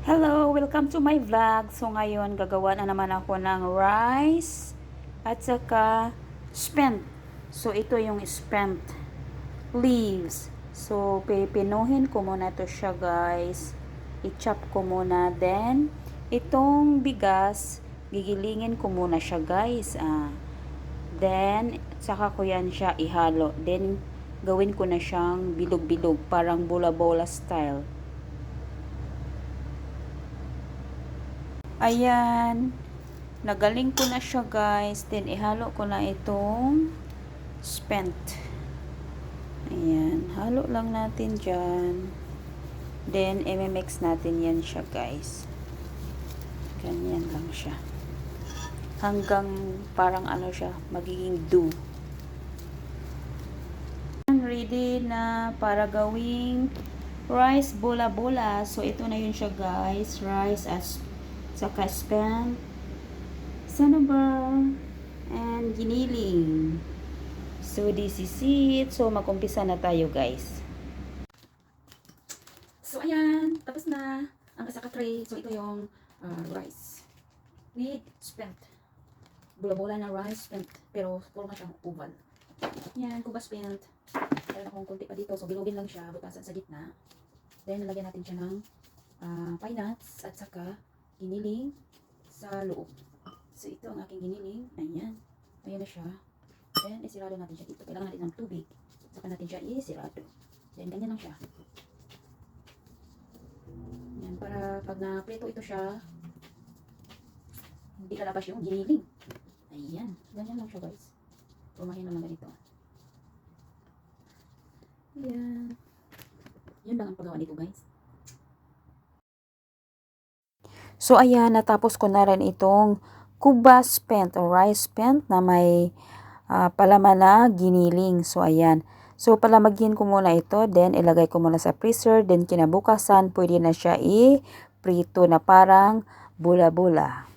Hello! Welcome to my vlog. So ngayon gagawa na naman ako ng rice at saka spent. So ito yung spent leaves. So pipinuhin ko muna to siya guys. I-chop ko muna. Then itong bigas gigilingin ko muna siya guys. Then saka ko yan siya ihalo. Then gawin ko na siyang bilog-bilog. Parang bola-bola style. Ayan, nagaling ko na siya guys. Then ihalo ko na itong spent. Ayan, halo lang natin dyan. Then i-mix natin yan siya guys. Ganyan lang siya. Hanggang parang ano siya, magiging dough. Ready na para gawing rice bola-bola. So ito na yun siya guys. Rice as saka spent, sanabar, and giniling. So this is it. So mag-umpisa na tayo guys. So ayan, tapos na ang saka tray. So ito yung rice with spent. Bola-bola na rice spent, pero forma siyang oval. Yan, kuba spent. Meron akong kunti pa dito. So bilogin lang siya, butasan sa gitna. Then nalagyan natin siya ng pine nuts at saka giniling sa loob. So, ito ang aking giniling. Ayan. Ayan na siya. Then, isirado natin siya dito. Kailangan natin ng tubig. Saka natin siya isirado. Then, ganyan lang siya. Ayan. Para pag na-prito ito siya, hindi lalabas yung giniling. Ayan. Ganyan lang siya, guys. Pumahin lang ng ganito. Ayan. Yun lang ang paggawa dito, guys. So, ayan, natapos ko na rin itong kuba spent o rice spent na may palaman na giniling. So, ayan. So, palamagin ko muna ito. Then, ilagay ko muna sa freezer. Then, kinabukasan, pwede na siya i-prito na parang bula-bula.